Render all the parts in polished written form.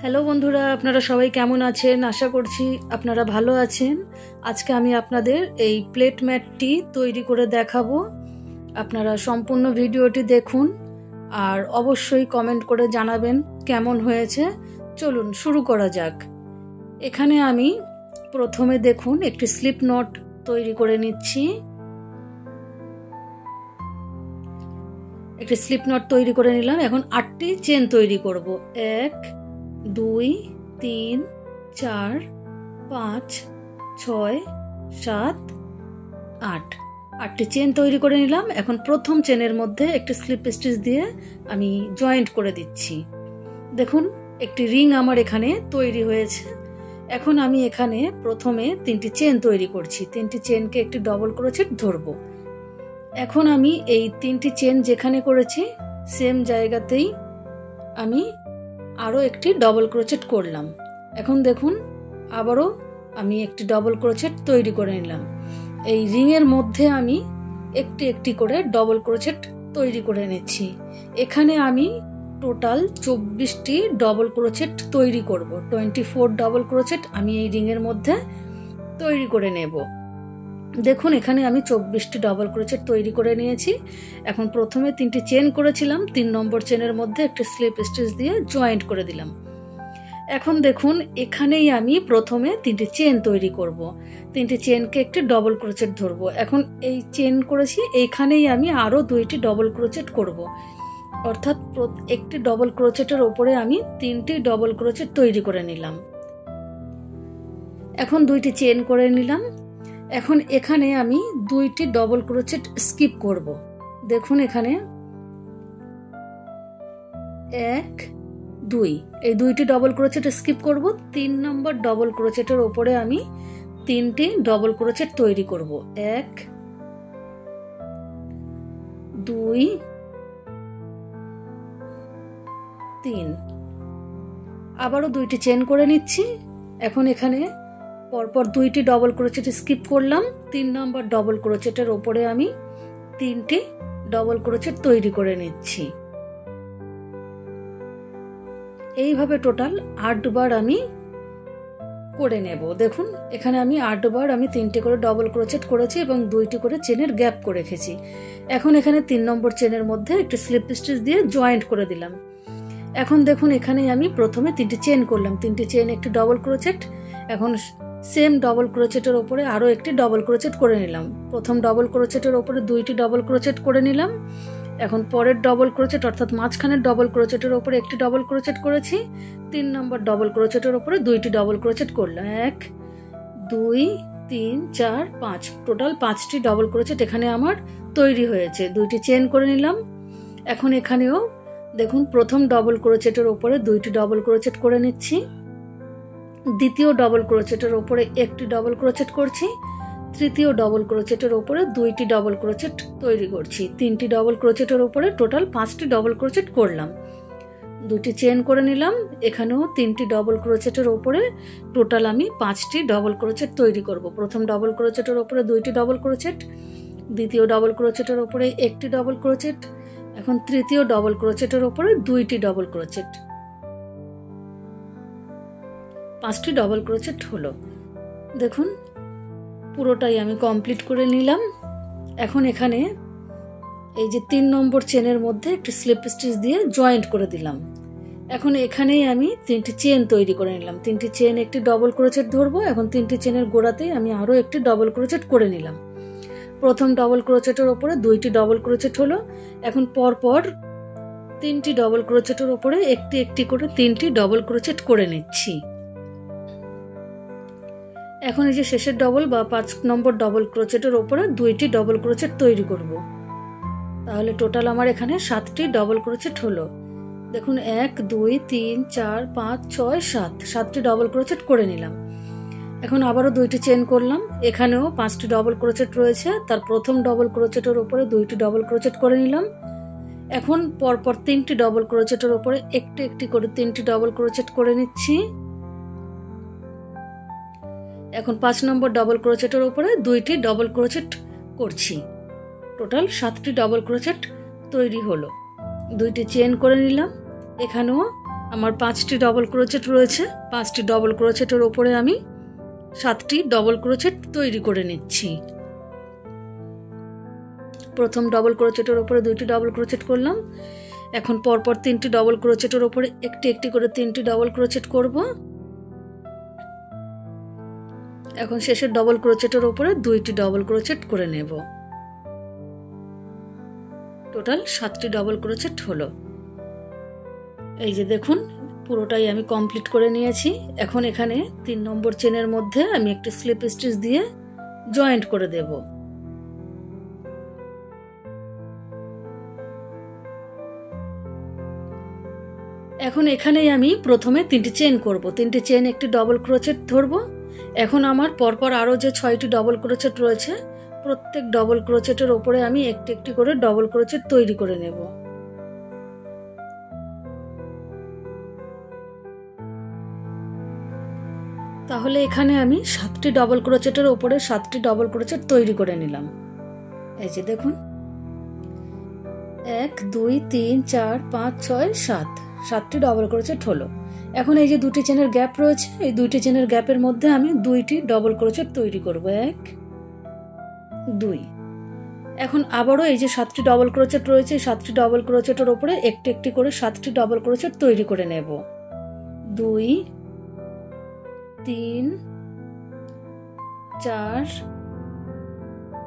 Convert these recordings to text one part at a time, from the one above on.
Hello বন্ধুরা, আপনারা সবাই কেমন আছেন? আশা করছি আপনারা ভালো আছেন। আজকে আমি আপনাদের এই প্লেট ম্যাটটি তৈরি করে দেখাবো। আপনারা সম্পূর্ণ ভিডিওটি দেখুন আর অবশ্যই কমেন্ট করে জানাবেন কেমন হয়েছে। চলুন শুরু করা যাক। এখানে আমি প্রথমে দেখুন একটি স্লিপ নট তৈরি করে নিচ্ছি। একটি স্লিপ নট তৈরি করে নিলাম। এখন 8টি চেন তৈরি করব। 1 2 3 4 5 6 7 8 8টি চেন তৈরি করে নিলাম। এখন প্রথম চেনের মধ্যে একটি স্লিপ স্টিচ দিয়ে আমি জয়েন্ট করে দিচ্ছি। দেখুন একটি রিং আমার এখানে তৈরি হয়েছে। এখন আমি এখানে প্রথমে 3টি চেন তৈরি করছি। 3টি চেনকে একটি ডবল ক্রোচেট ধরবো। এখন আমি এই 3টি চেন যেখানে করেছি সেম জায়গাতেই আমি আরও একটি ডবল ক্রোচেট করলাম। এখন দেখুন আবারও আমি একটি ডবল ক্রোচেট তৈরি করে নিলাম। এই রিংয়ের মধ্যে আমি একটি একটি করে ডবল ক্রোচেট তৈরি করে নিচ্ছি। এখানে আমি টোটাল 24টি ডবল ক্রোচেট তৈরি করব। 24 ডবল ক্রোচেট আমি এই রিংয়ের মধ্যে তৈরি করে নেব। দেখুন এখানে আমি 24টি ডবল ক্রোচেট তৈরি করে নিয়েছি। এখন প্রথমে 3টি চেন করেছিলাম, 3 নম্বর চেনের মধ্যে একটি স্লিপ স্টিচ দিয়ে জয়েন্ট করে দিলাম। এখন দেখুন এখানেই আমি প্রথমে 3টি চেন তৈরি করব। 3টি চেনকে একটি ডবল ক্রোচেট ধরবো। এখন এই চেন করেছি, এইখানেই আমি আরও 2টি ডবল ক্রোচেট করব। অর্থাৎ একটি ডবল ক্রোচেটের ওপরে আমি 3টি ডবল ক্রোচেট তৈরি করে নিলাম। এখন 2টি চেন করে নিলাম। এখন এখানে আমি 2টি ডবল ক্রোচেট স্কিপ করব। দেখুন এখানে 1 2 এই 2টি ডবল ক্রোচেট স্কিপ করব। 3 নম্বর ডবল ক্রোচেটের ওপরে আমি 3টি ডবল ক্রোচেট তৈরি করব। 1 2 3 আবারও 2টি চেন করে নিচ্ছি। এখন এখানে পরপর 2টি ডবল ক্রোচেট স্কিপ করলাম। 3 নম্বর ডবল ক্রোচেটের ওপরে আমি 3টি ডবল ক্রোচেট তৈরি করে নিচ্ছি। এইভাবে টোটাল 8 বার আমি করে নেব। দেখুন এখানে আমি 8 বার আমি 3টি করে ডবল ক্রোচেট করেছি এবং 2টি করে চেনের গ্যাপ করে রেখেছি। এখন এখানে 3 নম্বর চেনের মধ্যে একটি স্লিপ স্টিচ দিয়ে জয়েন্ট করে দিলাম। এখন দেখুন এখানে আমি প্রথমে 3টি চেন করলাম। 3টি চেন একটি ডবল ক্রোচেট। এখন সেম ডবল ক্রোচেটের ওপরে আরও একটি ডবল ক্রোচেট করে নিলাম। প্রথম ডবল ক্রোচেটের ওপরে 2টি ডবল ক্রোচেট করে নিলাম। এখন পরের ডবল ক্রোচেট অর্থাৎ মাঝখানের ডবল ক্রোচেটের ওপরে একটি ডবল ক্রোচেট করেছি। 3 নম্বর ডবল ক্রোচেটের ওপরে 2টি ডবল ক্রোচেট করলাম। 1 2 3 4 5 টোটাল 5টি ডবল ক্রোচেট এখানে আমার তৈরি হয়েছে। 2টি চেন করে নিলাম। এখন এখানেও দেখুন প্রথম ডবল ক্রোচেটের ওপরে 2টি ডবল ক্রোচেট করে নিচ্ছি। দ্বিতীয় ডবল ক্রোচেটের ওপরে একটি ডবল ক্রোচেট করছি। তৃতীয় ডবল ক্রোচেটের ওপরে 2টি ডবল ক্রোচেট তৈরি করছি। 3টি ডবল ক্রোচেটের ওপরে টোটাল 5টি ডবল ক্রোচেট করলাম। 2টি চেন করে নিলাম। এখানেও 3টি ডবল ক্রোচেটের ওপরে টোটাল আমি 5টি ডবল ক্রোচেট তৈরি করব। প্রথম ডবল ক্রোচেটের ওপরে 2টি ডবল ক্রোচেট, দ্বিতীয় ডবল ক্রোচেটের ওপরে একটি ডবল ক্রোচেট, এখন তৃতীয় ডবল ক্রোচেটের ওপরে 2টি ডবল ক্রোচেট। 5টি ডবল ক্রোচেট হলো। দেখুন পুরোটাই আমি কমপ্লিট করে নিলাম। এখন এখানে এই যে 3 নম্বর চেনের মধ্যে একটি স্লিপ স্টিচ দিয়ে জয়েন্ট করে দিলাম। এখন এখানেই আমি 3টি চেন তৈরি করে নিলাম। 3টি চেন একটি ডবল ক্রোচেট ধরবো। এখন 3টি চেনের গোড়াতেই আমি আরও একটি ডবল ক্রোচেট করে নিলাম। প্রথম ডবল ক্রোচেটের ওপরে 2টি ডবল ক্রোচেট হলো। এখন পরপর 3টি ডবল ক্রোচেটের ওপরে একটি একটি করে 3টি ডবল ক্রোচেট করে নিচ্ছি। এখন এই যে শেষের ডবল বা 5 নম্বর ডবল ক্রোচেটের ওপরে 2টি ডবল ক্রোচেট তৈরি করব। তাহলে টোটাল আমার এখানে 7টি ডবল ক্রোচেট হলো। দেখুন 1 2 3 4 5 6 7 7টি ডবল ক্রোচেট করে নিলাম। এখন আবারও 2টি চেন করলাম। এখানেও 5টি ডবল ক্রোচেট রয়েছে। তার প্রথম ডবল ক্রোচেটের ওপরে 2টি ডবল ক্রোচেট করে নিলাম। এখন পরপর 3টি ডবল ক্রোচেটের ওপরে একটি একটি করে 3টি ডবল ক্রোচেট করে নিচ্ছি। এখন 5 নম্বর ডবল ক্রোচেটের ওপরে 2টি ডবল ক্রোচেট করছি। টোটাল 7টি ডবল ক্রোচেট তৈরি হলো। 2টি চেন করে নিলাম। এখানেও আমার 5টি ডবল ক্রোচেট রয়েছে। 5টি ডবল ক্রোচেটের ওপরে আমি 7টি ডবল ক্রোচেট তৈরি করে নিচ্ছি। প্রথম ডবল ক্রোচেটের ওপরে 2টি ডবল ক্রোচেট করলাম। এখন পরপর 3টি ডবল ক্রোচেটের ওপরে একটি একটি করে 3টি ডবল ক্রোচেট করব। এখন শেষের ডবল ক্রোচেটের ওপরে 2টি ডবল ক্রোচেট করে নেব। টোটাল 7টি ডবল ক্রোচেট হলো। এই যে দেখুন, পুরোটাই আমি কমপ্লিট করে নিয়েছি। এখন এখানে 3 নম্বর চেনের মধ্যে আমি একটি স্লিপ স্টিচ দিয়ে জয়েন্ট করে দেব। এখন এখানেই আমি প্রথমে 3টি চেন করব। 3টি চেন, একটি ডবল ক্রোচেট ধরব। এখন আমার পরপর আরও যে 6টি ডবল ক্রোচেট রয়েছে, প্রত্যেক ডবল ক্রোচেটের ওপরে আমি একটি একটি করে ডবল ক্রোচেট তৈরি করে নেব। তাহলে এখানে আমি 7টি ডবল ক্রোচেটের ওপরে 7টি ডবল ক্রোচেট তৈরি করে নিলাম। এই যে দেখুন, 1 2 3 4 5 6 7, 7টি ডবল ক্রোচেট হলো। এখন এই যে 2টি চেনের গ্যাপ রয়েছে, এই 2টি চেনের গ্যাপের মধ্যে আমি 2টি ডবল ক্রোচেট তৈরি করব। 1 2। এখন আবারও এই যে 7টি ডবল ক্রোচেট রয়েছে, 7টি ডবল ক্রোচেটের ওপরে একটি একটি করে 7টি ডবল ক্রোচেট তৈরি করে নেব। 2 3 4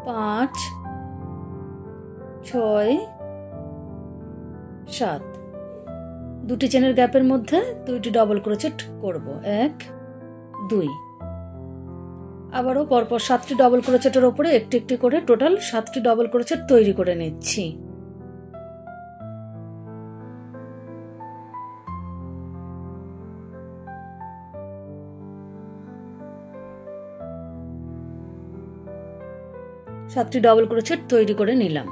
5 6 7। 2টি চেনের গ্যাপের মধ্যে 2টি ডবল ক্রোচেট করব। 1 2। আবারও পরপর 7টি ডবল ক্রোচেটের ওপরে একটি একটি করে টোটাল 7টি ডবল ক্রোচেট তৈরি করে নিচ্ছি। সাতটি ডবল ক্রোচেট তৈরি করে নিলাম।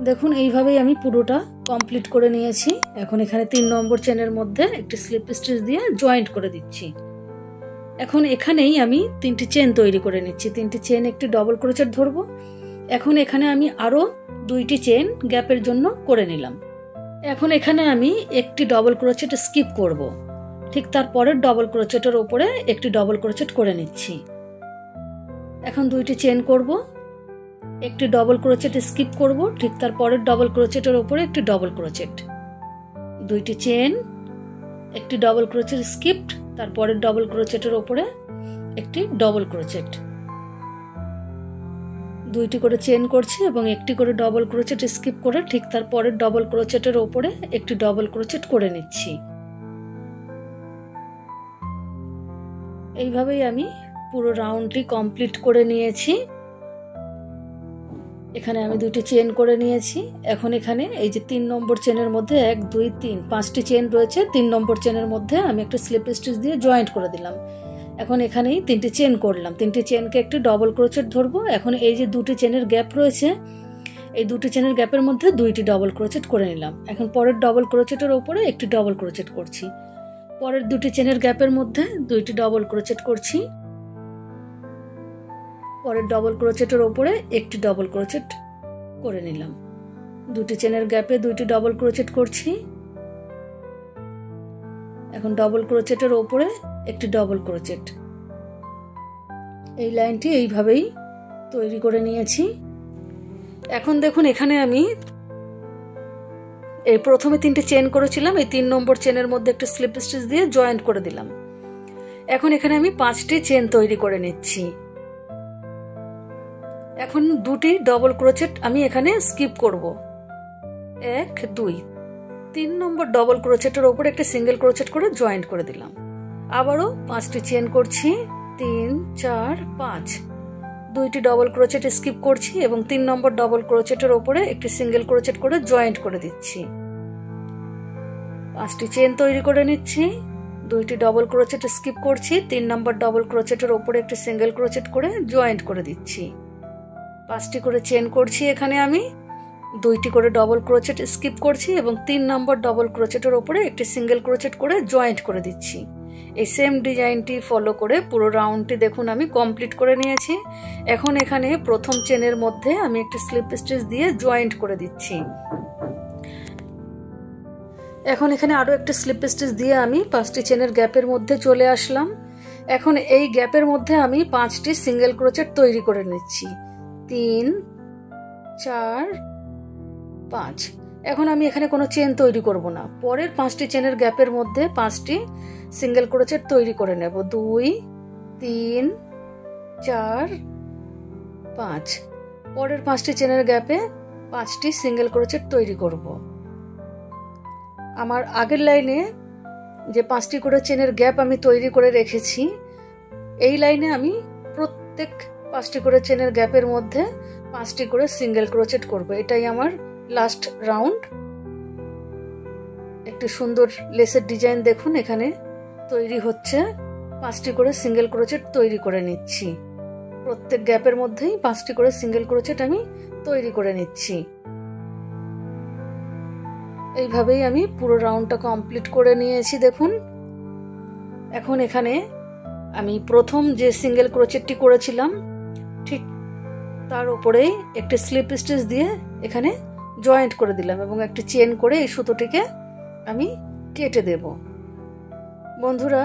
দেখুন, এইভাবেই আমি পুরোটা কমপ্লিট করে নিয়েছি। এখন এখানে 3 নম্বর চেনের মধ্যে একটি স্লিপ স্টিচ দিয়ে জয়েন্ট করে দিচ্ছি। এখন এখানেই আমি 3টি চেন তৈরি করে নিচ্ছি। 3টি চেন, একটি ডবল ক্রোচেট ধরবো। এখন এখানে আমি আরও 2টি চেন গ্যাপের জন্য করে নিলাম। এখন এখানে আমি একটি ডবল ক্রোচেট স্কিপ করব। ঠিক তার পরের ডবল ক্রোচেটের ওপরে একটি ডবল ক্রোচেট করে নিচ্ছি। এখন 2টি চেন করব, একটি ডবল ক্রোচেট স্কিপ করব। ঠিক তার পরের ডবল ক্রোচেটের ওপরে একটি ডবল ক্রোচেট, 2টি চেন, একটি ডবল ক্রোচেট স্কিপড, তারপরের ডবল ক্রোচেটের ওপরে একটি ডবল ক্রোচেট, 2টি করে চেন করছি এবং একটি করে ডবল ক্রোচেট স্কিপ করে ঠিক তার পরের ডবল ক্রোচেটের ওপরে একটি ডবল ক্রোচেট করে নিচ্ছি। এইভাবেই আমি পুরো রাউন্ডটি কমপ্লিট করে নিয়েছি। এখানে আমি 2টি চেন করে নিয়েছি। এখন এখানে এই যে 3 নম্বর চেনের মধ্যে 1 2 3 5টি চেন রয়েছে। 3 নম্বর চেনের মধ্যে আমি একটা স্লিপ স্টিচ দিয়ে জয়েন্ট করে দিলাম। এখন এখানেই 3টি চেন করলাম। 3টি চেনকে একটি ডবল ক্রোচেট ধরবো। এখন এই যে 2টি চেনের গ্যাপ রয়েছে, এই 2টি চেনের গ্যাপের মধ্যে 2টি ডবল ক্রোচেট করে নিলাম। এখন পরের ডবল ক্রোচেটের ওপরে একটি ডবল ক্রোচেট করছি। পরের 2টি চেনের গ্যাপের মধ্যে 2টি ডবল ক্রোচেট করছি। পরের ডবল ক্রোচেটের ওপরে একটি ডবল ক্রোচেট করে নিলাম। 2টি চেনের গ্যাপে 2টি ডবল ক্রোচেট করছি। এখন ডবল ক্রোচেটের ওপরে একটি ডবল ক্রোচেট। এই লাইনটি এইভাবেই তৈরি করে নিয়েছি। এখন দেখুন, এখানে আমি এই প্রথমে 3টে চেন করেছিলাম, এই 3 নম্বর চেনের মধ্যে একটা স্লিপ স্টিচ দিয়ে জয়েন্ট করে দিলাম। এখন এখানে আমি 5টি চেন তৈরি করে নিচ্ছি। এখন 2টি ডবল ক্রোচেট আমি এখানে স্কিপ করব। 1 2, 3 নম্বর ডবল ক্রোচেটের ওপর একটা সিঙ্গেল ক্রোচেট করে জয়েন্ট করে দিলাম। আবারও 5টি চেন করছি। 3 4 5, 2টি ডবল ক্রোচেট স্কিপ করছি এবং 3 নম্বর ডবল ক্রোচেটের ওপরে একটি সিঙ্গেল ক্রোচেট করে জয়েন্ট করে দিচ্ছি। 5টি চেন তৈরি করে নিচ্ছি। 2টি ডবল ক্রোচেট স্কিপ করছি। 3 নম্বর ডবল ক্রোচেটের ওপরে একটি সিঙ্গেল ক্রোচেট করে জয়েন্ট করে দিচ্ছি। 5টি করে চেন করছি। এখানে আমি 2টি করে ডবল ক্রোচেট স্কিপ করছি এবং 3 নম্বর ডবল ক্রোচেটের ওপরে একটি সিঙ্গেল ক্রোচেট করে জয়েন্ট করে দিচ্ছি। এই সেম ডিজাইনটি ফলো করে পুরো রাউন্ডটি দেখুন আমি কমপ্লিট করে নিয়েছি। এখন এখানে প্রথম চেনের মধ্যে আমি একটি স্লিপ স্টিচ দিয়ে জয়েন্ট করে দিচ্ছি। এখন এখানে আরও একটা স্লিপ স্টিচ দিয়ে আমি 5টি চেনের গ্যাপের মধ্যে চলে আসলাম। এখন এই গ্যাপের মধ্যে আমি 5টি সিঙ্গেল ক্রোচেট তৈরি করে নিচ্ছি। 3 4 5। এখন আমি এখানে কোনো চেন তৈরি করব না, পরের 5টি চেনের গ্যাপের মধ্যে 5টি সিঙ্গেল ক্রোচেট তৈরি করে নেব। 2 3 4 5। পরের 5টি চেনের গ্যাপে 5টি সিঙ্গেল ক্রোচেট তৈরি করব। আমার আগের লাইনে যে 5টি করে চেনের গ্যাপ আমি তৈরি করে রেখেছি, এই লাইনে আমি প্রত্যেক 5টি করে চেনের গ্যাপের মধ্যে 5টি করে সিঙ্গেল ক্রোচেট করব। এটাই আমার লাস্ট রাউন্ড। একটি সুন্দর লেসের ডিজাইন দেখুন এখানে তৈরি হচ্ছে। 5টি করে সিঙ্গেল ক্রোচেট তৈরি করে নিচ্ছি। প্রত্যেক গ্যাপের মধ্যেই 5টি করে সিঙ্গেল ক্রোচেট আমি তৈরি করে নিচ্ছি। এইভাবেই আমি পুরো রাউন্ডটা কমপ্লিট করে নিয়েছি দেখুন। এখন এখানে আমি প্রথম যে সিঙ্গেল ক্রোচেটটি করেছিলাম ঠিক তার উপরেই একটি স্লিপ স্টিচ দিয়ে এখানে জয়েন্ট করে দিলাম এবং একটি চেন করে এই সুতোটিকে আমি কেটে দেব। বন্ধুরা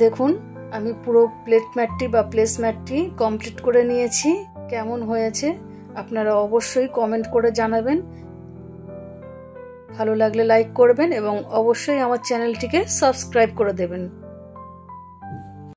দেখুন, আমি পুরো প্লেট ম্যাটটি বা প্লেস ম্যাটটি কমপ্লিট করে নিয়েছি। কেমন হয়েছে আপনারা অবশ্যই কমেন্ট করে জানাবেন। ভালো লাগলে লাইক করবেন এবং অবশ্যই আমার চ্যানেলটিকে সাবস্ক্রাইব করে দেবেন।